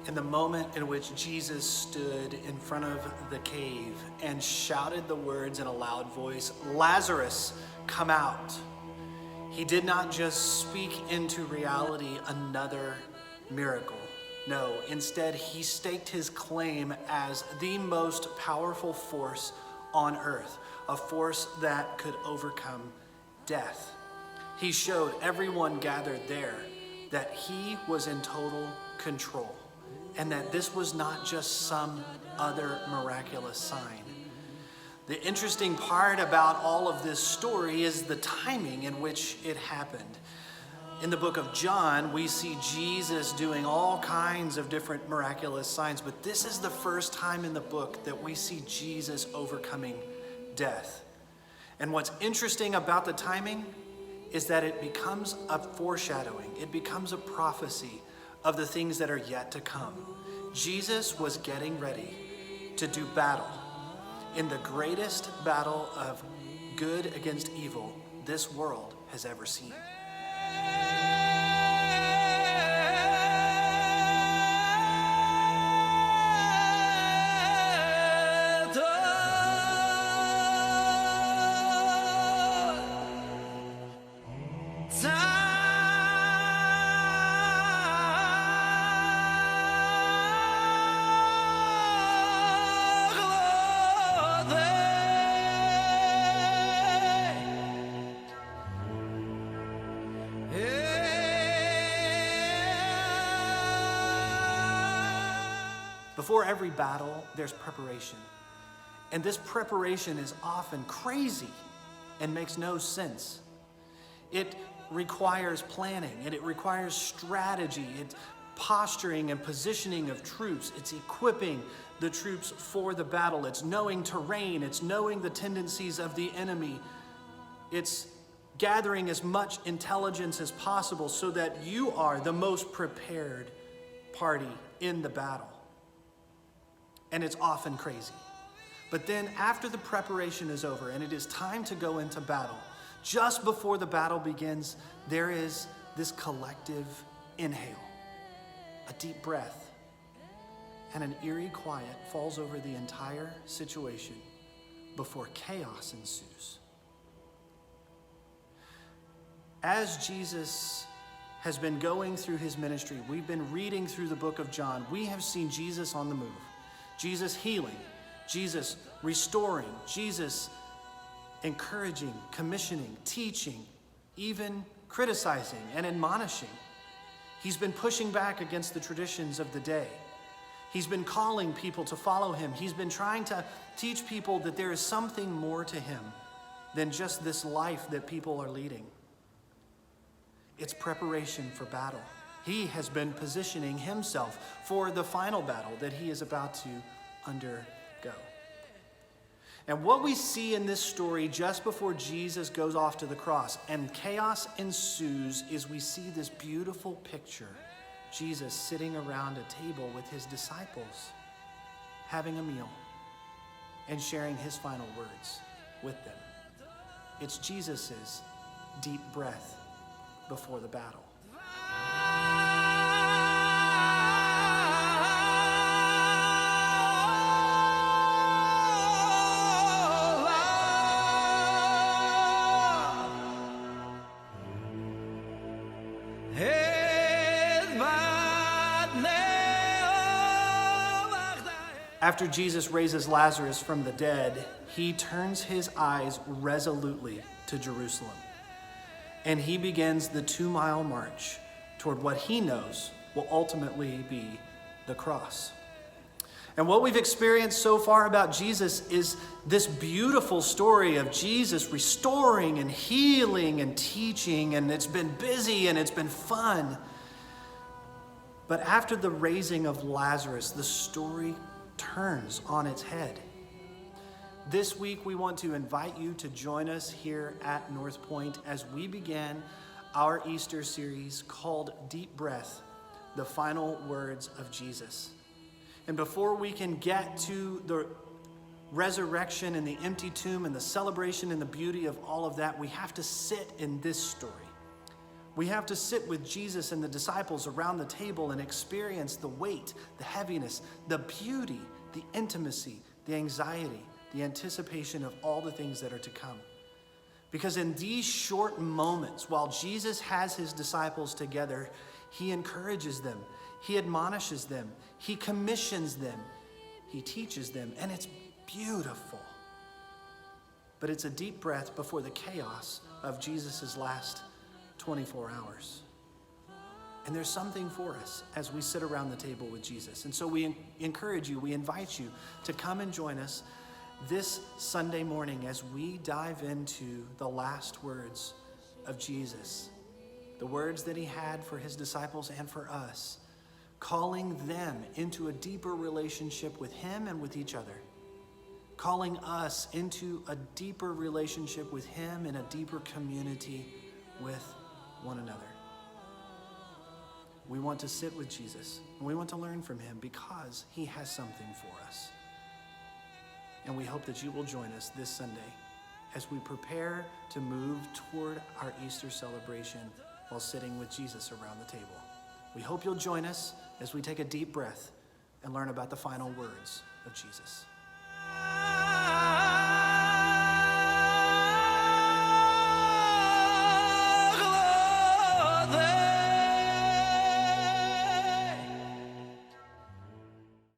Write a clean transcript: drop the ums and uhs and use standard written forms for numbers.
In the moment in which Jesus stood in front of the cave and shouted the words in a loud voice, "Lazarus, come out," he did not just speak into reality another miracle. No, instead, he staked his claim as the most powerful force on earth, a force that could overcome death. He showed everyone gathered there that he was in total control, and that this was not just some other miraculous sign. The interesting part about all of this story is the timing in which it happened. In the book of John, we see Jesus doing all kinds of different miraculous signs, but this is the first time in the book that we see Jesus overcoming death. And what's interesting about the timing is that it becomes a foreshadowing, it becomes a prophecy of the things that are yet to come. Jesus was getting ready to do battle in the greatest battle of good against evil this world has ever seen. Before every battle, there's preparation. And this preparation is often crazy and makes no sense. It requires planning, and it requires strategy. It's posturing and positioning of troops. It's equipping the troops for the battle. It's knowing terrain. It's knowing the tendencies of the enemy. It's gathering as much intelligence as possible so that you are the most prepared party in the battle. And it's often crazy. But then after the preparation is over and it is time to go into battle, just before the battle begins, there is this collective inhale, a deep breath, and an eerie quiet falls over the entire situation before chaos ensues. As Jesus has been going through his ministry, we've been reading through the book of John, we have seen Jesus on the move. Jesus healing, Jesus restoring, Jesus encouraging, commissioning, teaching, even criticizing and admonishing. He's been pushing back against the traditions of the day. He's been calling people to follow him. He's been trying to teach people that there is something more to him than just this life that people are leading. It's preparation for battle. He has been positioning himself for the final battle that he is about to undergo. And what we see in this story just before Jesus goes off to the cross and chaos ensues is we see this beautiful picture. Jesus sitting around a table with his disciples, having a meal and sharing his final words with them. It's Jesus's deep breath before the battle. After Jesus raises Lazarus from the dead, he turns his eyes resolutely to Jerusalem. And he begins the 2-mile march toward what he knows will ultimately be the cross. And what we've experienced so far about Jesus is this beautiful story of Jesus restoring and healing and teaching, and it's been busy and it's been fun. But after the raising of Lazarus, the story turns on its head. This week, we want to invite you to join us here at North Point as we begin our Easter series called Deep Breath, the Final Words of Jesus. And before we can get to the resurrection and the empty tomb and the celebration and the beauty of all of that, we have to sit in this story We have to sit with Jesus and the disciples around the table and experience the weight, the heaviness, the beauty, the intimacy, the anxiety, the anticipation of all the things that are to come. Because in these short moments, while Jesus has his disciples together, he encourages them, he admonishes them, he commissions them, he teaches them, and it's beautiful. But it's a deep breath before the chaos of Jesus' last 24 hours. And there's something for us as we sit around the table with Jesus. And so we encourage you, we invite you to come and join us this Sunday morning as we dive into the last words of Jesus, the words that he had for his disciples and for us, calling them into a deeper relationship with him and with each other, calling us into a deeper relationship with him and a deeper community with one another. We want to sit with Jesus and we want to learn from him because he has something for us. And we hope that you will join us this Sunday as we prepare to move toward our Easter celebration while sitting with Jesus around the table. We hope you'll join us as we take a deep breath and learn about the final words of Jesus.